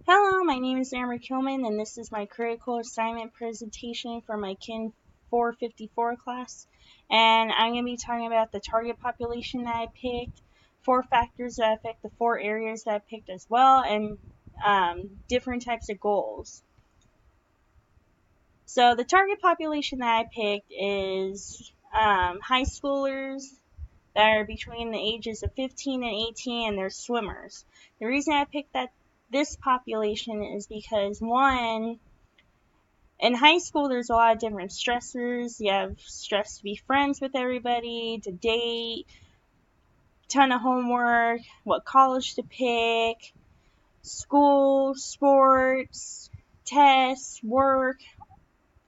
Hello, my name is Amber Kilman, and this is my critical assignment presentation for my Kin 454 class. And I'm going to be talking about the target population that I picked, four factors that affect the four areas that I picked as well, and different types of goals. So the target population that I picked is high schoolers that are between the ages of 15 and 18, and they're swimmers. The reason I picked this population is because, one, in high school there's a lot of different stressors. You have stress to be friends with everybody, to date, ton of homework, what college to pick, school, sports, tests, work,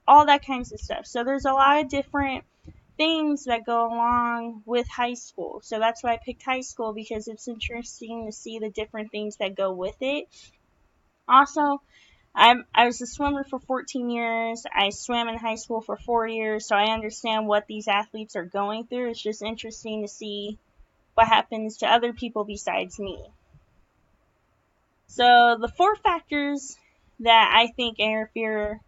all that kinds of stuff. So there's a lot of different things that go along with high school. So that's why I picked high school, because it's interesting to see the different things that go with it. Also, I was a swimmer for 14 years. I swam in high school for 4 years, so I understand what these athletes are going through. It's just interesting to see what happens to other people besides me. So the four factors that I think interfere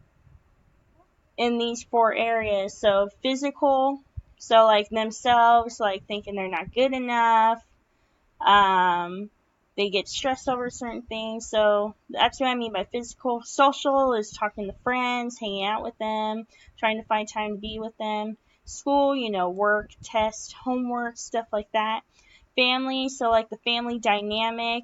in these four areas. So physical, so like themselves, like thinking they're not good enough. They get stressed over certain things. So that's what I mean by physical. Social is talking to friends, hanging out with them, trying to find time to be with them. School, work, test, homework, stuff like that. Family, so like the family dynamic.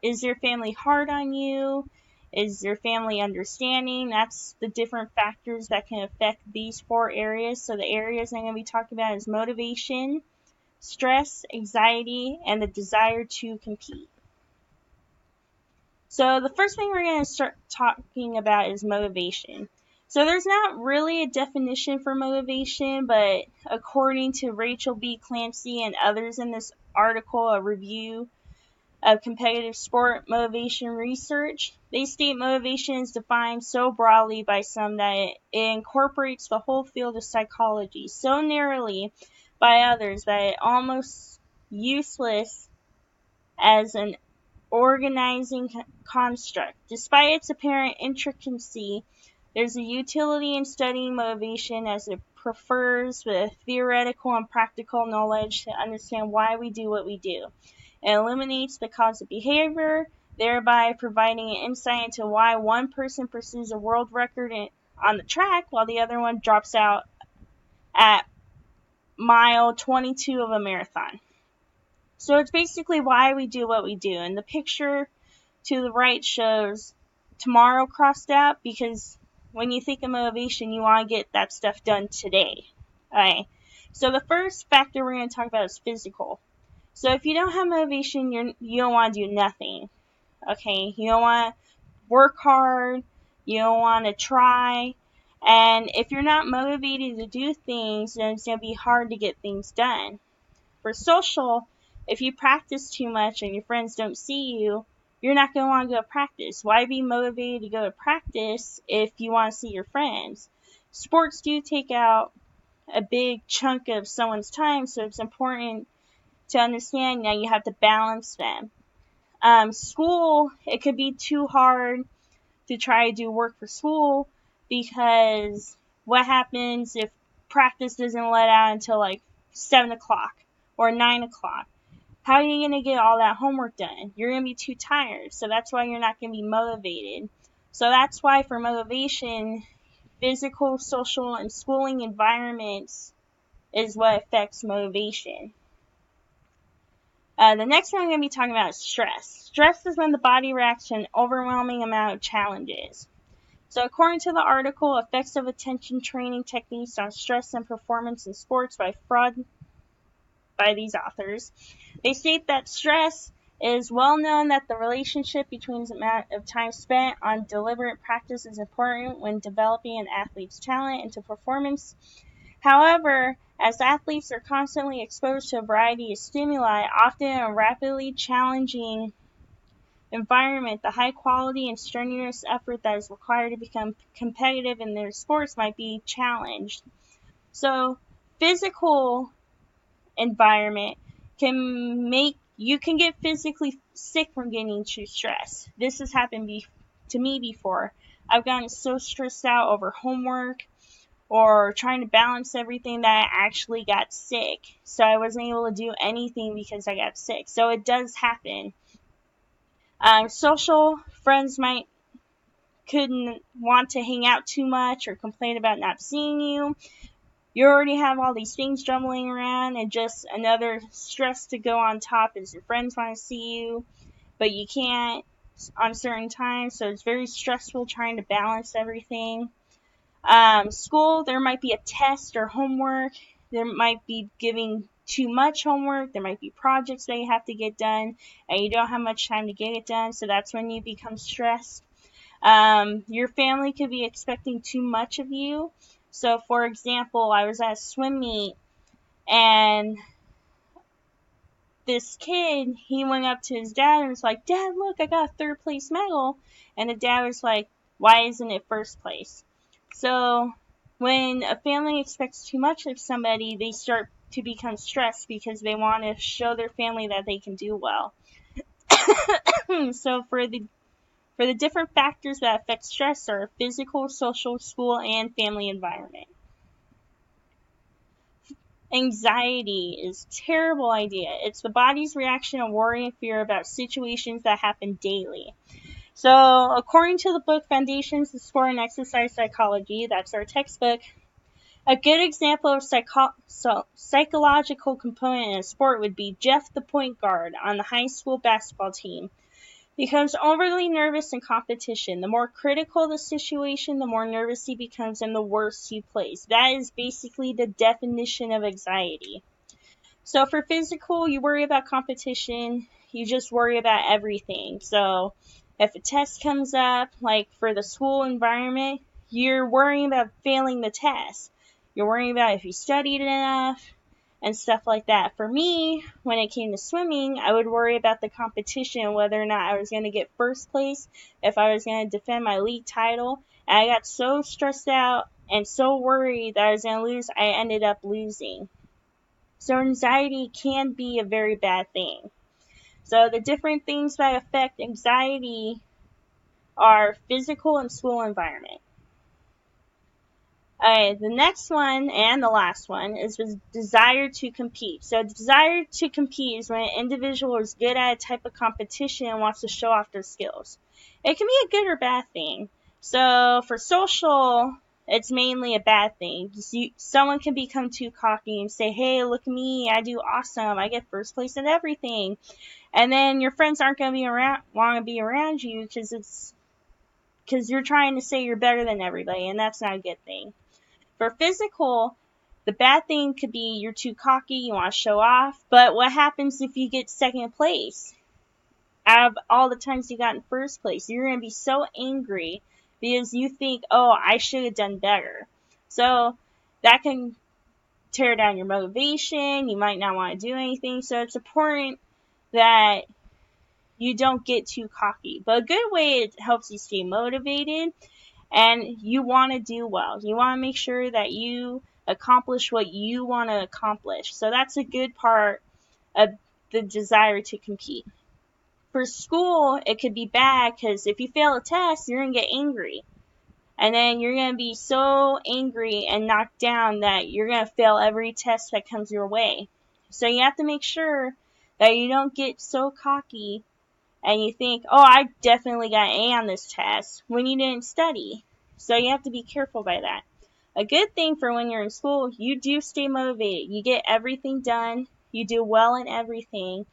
Is your family hard on you? Is your family understanding? That's the different factors that can affect these four areas. So the areas I'm going to be talking about is motivation, stress, anxiety, and the desire to compete. So the first thing we're going to start talking about is motivation. So there's not really a definition for motivation, but according to Rachel B. Clancy and others in this article, a review of competitive sport motivation research, they state motivation is defined so broadly by some that it incorporates the whole field of psychology so narrowly by others that it almost useless as an organizing construct. Despite its apparent intricacy, there's a utility in studying motivation, as it prefers with theoretical and practical knowledge to understand why we do what we do. It illuminates the cause of behavior, thereby providing an insight into why one person pursues a world record on the track while the other one drops out at mile 22 of a marathon. So it's basically why we do what we do. And the picture to the right shows tomorrow crossed out, because when you think of motivation, you want to get that stuff done today. Okay. So the first factor we're going to talk about is physical. So if you don't have motivation, you don't want to do nothing. Okay. You don't want to work hard. You don't want to try. And if you're not motivated to do things, then it's going to be hard to get things done. For social, if you practice too much and your friends don't see you, you're not going to want to go to practice. Why be motivated to go to practice if you want to see your friends? Sports do take out a big chunk of someone's time, so it's important to understand that you have to balance them. School, it could be too hard to try to do work for school, because what happens if practice doesn't let out until like 7 o'clock or 9 o'clock? How are you going to get all that homework done? You're going to be too tired, so that's why you're not going to be motivated. So that's why for motivation, physical, social, and schooling environments is what affects motivation. The next one I'm going to be talking about is stress. Stress is when the body reacts to an overwhelming amount of challenges. So according to the article, Effects of Attention Training Techniques on Stress and Performance in Sports by these authors, they state that stress is well known that the relationship between the amount of time spent on deliberate practice is important when developing an athlete's talent into performance. However, as athletes are constantly exposed to a variety of stimuli, often in a rapidly challenging environment, the high quality and strenuous effort that is required to become competitive in their sports might be challenged. So, physical environment can make you can get physically sick from getting too stressed. This has happened to me before. I've gotten so stressed out over homework or trying to balance everything that I actually got sick. So I wasn't able to do anything because I got sick. So it does happen. Social friends couldn't want to hang out too much or complain about not seeing you. You already have all these things jumbling around, and just another stress to go on top is your friends want to see you, but you can't on certain times, so it's very stressful trying to balance everything. School, there might be a test or homework. There might be giving too much homework. There might be projects that you have to get done, and you don't have much time to get it done, so that's when you become stressed. Your family could be expecting too much of you. So, for example, I was at a swim meet, and this kid, he went up to his dad and was like, "Dad, look, I got a third place medal." And the dad was like, "Why isn't it first place?" So, when a family expects too much of somebody, they start to become stressed because they want to show their family that they can do well. So, for the different factors that affect stress are physical, social, school, and family environment. Anxiety is a terrible idea. It's the body's reaction of worry and fear about situations that happen daily. So, according to the book Foundations of Sport and Exercise Psychology, that's our textbook, a good example of psychological component in a sport would be Jeff, the point guard on the high school basketball team, becomes overly nervous in competition. The more critical the situation, the more nervous he becomes and the worse he plays. That is basically the definition of anxiety. So for physical, you worry about competition, you just worry about everything. So if a test comes up, like for the school environment, you're worrying about failing the test. You're worrying about if you studied enough, and stuff like that. For me, when it came to swimming, I would worry about the competition, whether or not I was going to get first place, if I was going to defend my league title. And I got so stressed out and so worried that I was going to lose, I ended up losing. So anxiety can be a very bad thing. So the different things that affect anxiety are physical and school environment. The next one and the last one is the desire to compete. So desire to compete is when an individual is good at a type of competition and wants to show off their skills. It can be a good or bad thing. So for social, it's mainly a bad thing. Someone can become too cocky and say, "Hey, look at me, I do awesome, I get first place in everything." And then your friends aren't going to want to be around you because you're trying to say you're better than everybody, and that's not a good thing. For physical, the bad thing could be you're too cocky, you want to show off, but what happens if you get second place? Out of all the times you got in first place, you're going to be so angry because you think, "Oh, I should have done better." So that can tear down your motivation, you might not want to do anything, so it's important that you don't get too cocky. But a good way it helps you stay motivated, and you want to do well. You want to make sure that you accomplish what you want to accomplish. So that's a good part of the desire to compete. For school, it could be bad because if you fail a test, you're going to get angry. And then you're going to be so angry and knocked down that you're going to fail every test that comes your way. So you have to make sure that you don't get so cocky and you think, "Oh, I definitely got an A on this test," when you didn't study. So you have to be careful by that. A good thing for when you're in school, you do stay motivated. You get everything done. You do well in everything.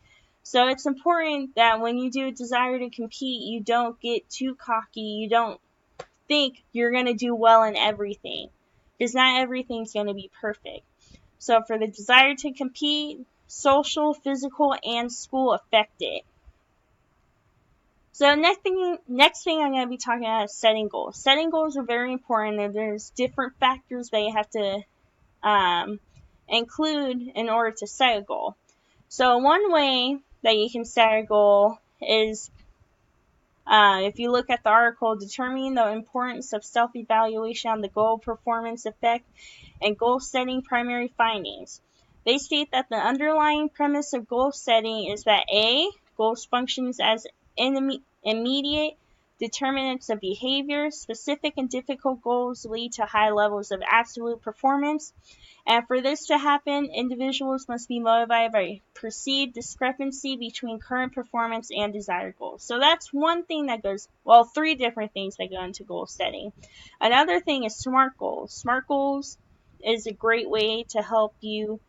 So it's important that when you do desire to compete, you don't get too cocky. You don't think you're going to do well in everything, because not everything's going to be perfect. So for the desire to compete, social, physical, and school affect it. So next thing I'm going to be talking about is setting goals. Setting goals are very important, and there's different factors that you have to include in order to set a goal. So one way that you can set a goal is, if you look at the article, determining the importance of self-evaluation on the goal performance effect and goal setting primary findings. They state that the underlying premise of goal setting is that A, goals functions as immediate determinants of behavior. Specific and difficult goals lead to high levels of absolute performance. And for this to happen, individuals must be motivated by perceived discrepancy between current performance and desired goals. So that's one thing that goes, well, 3 different things that go into goal setting. Another thing is SMART goals. SMART goals is a great way to help you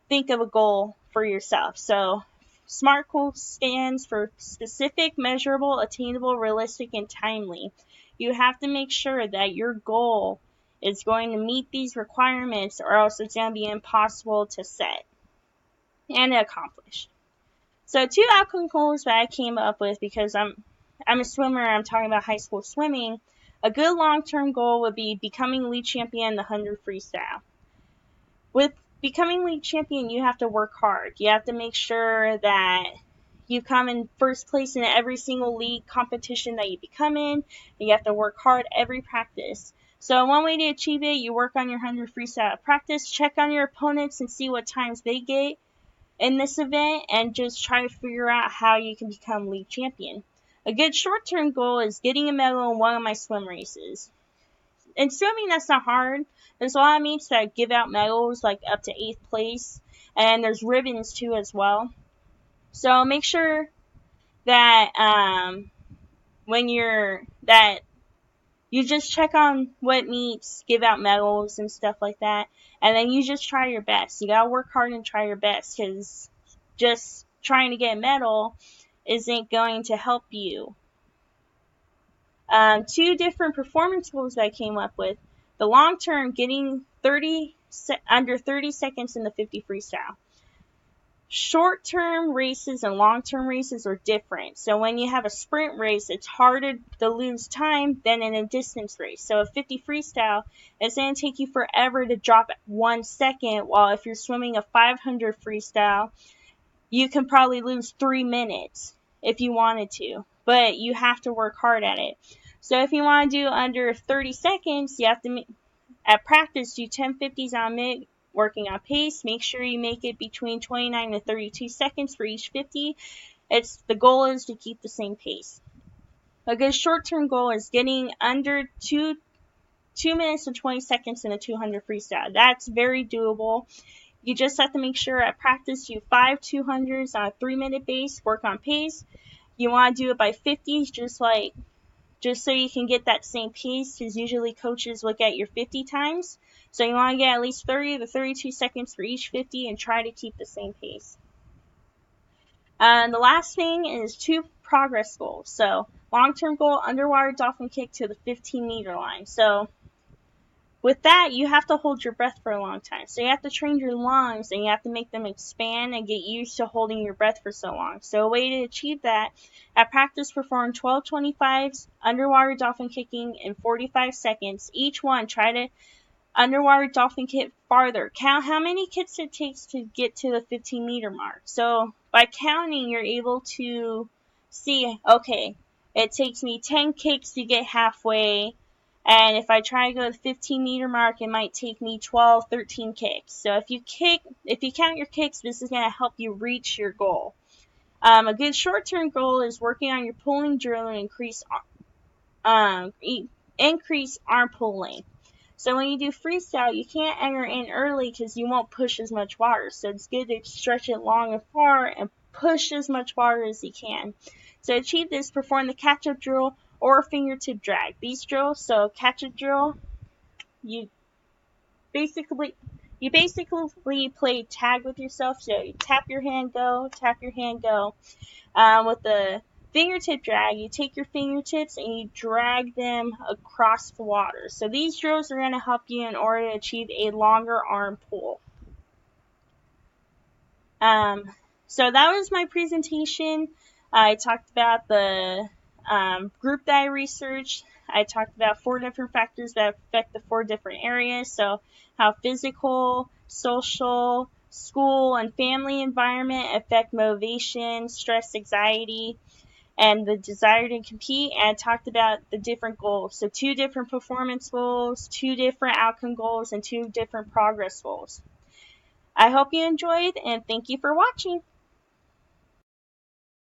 think of a goal for yourself. So SMART goal stands for specific, measurable, attainable, realistic, and timely. You have to make sure that your goal is going to meet these requirements, or else it's going to be impossible to set and accomplish. So 2 outcome goals that I came up with, because I'm a swimmer, I'm talking about high school swimming. A good long-term goal would be becoming league champion in the 100 freestyle. With becoming league champion, you have to work hard. You have to make sure that you come in first place in every single league competition that you become in. You have to work hard every practice. So one way to achieve it, you work on your 100 freestyle practice, check on your opponents and see what times they get in this event, and just try to figure out how you can become league champion. A good short-term goal is getting a medal in one of my swim races. In swimming, that's not hard. There's a lot of meets that give out medals, like up to 8th place, and there's ribbons too as well. So make sure that you just check on what meets give out medals and stuff like that, and then you just try your best. You gotta work hard and try your best, because just trying to get a medal isn't going to help you. 2 different performance goals that I came up with. The long term, getting under 30 seconds in the 50 freestyle. Short-term races and long-term races are different. So when you have a sprint race, it's harder to lose time than in a distance race. So a 50 freestyle, it's going to take you forever to drop 1 second, while if you're swimming a 500 freestyle, you can probably lose 3 minutes if you wanted to. But you have to work hard at it. So if you want to do under 30 seconds, you have to, at practice, do 10 50s on a minute, working on pace. Make sure you make it between 29 to 32 seconds for each 50. The goal is to keep the same pace. A good short-term goal is getting under 2 minutes and 20 seconds in a 200 freestyle. That's very doable. You just have to make sure at practice you 5 200s on a 3-minute base, work on pace. You want to do it by 50s, just so you can get that same pace, because usually coaches look at your 50 times. So you want to get at least 30 to 32 seconds for each 50 and try to keep the same pace. And the last thing is 2 progress goals. So long-term goal, underwater dolphin kick to the 15-meter line. So with that, you have to hold your breath for a long time. So you have to train your lungs, and you have to make them expand and get used to holding your breath for so long. So a way to achieve that, at practice, perform 12 25s, underwater dolphin kicking in 45 seconds. Each one, try to underwater dolphin kick farther. Count how many kicks it takes to get to the 15-meter mark. So by counting, you're able to see, okay, it takes me 10 kicks to get halfway, and if I try to go to the 15-meter mark, it might take me 12, 13 kicks. So if you count your kicks, this is going to help you reach your goal. A good short-term goal is working on your pulling drill and increase arm pull length. So when you do freestyle, you can't enter in early because you won't push as much water. So it's good to stretch it long and far and push as much water as you can. So to achieve this, perform the catch-up drill or fingertip drag. These drills, so catch-up drill, you basically play tag with yourself. So you tap your hand, go, tap your hand, go. With the fingertip drag, you take your fingertips and you drag them across the water. So these drills are going to help you in order to achieve a longer arm pull. So that was my presentation. I talked about the group that I researched. I talked about 4 different factors that affect the 4 different areas. So how physical, social, school, and family environment affect motivation, stress, anxiety, and the desire to compete. And I talked about the different goals. So 2 different performance goals, 2 different outcome goals, and 2 different progress goals. I hope you enjoyed, and thank you for watching.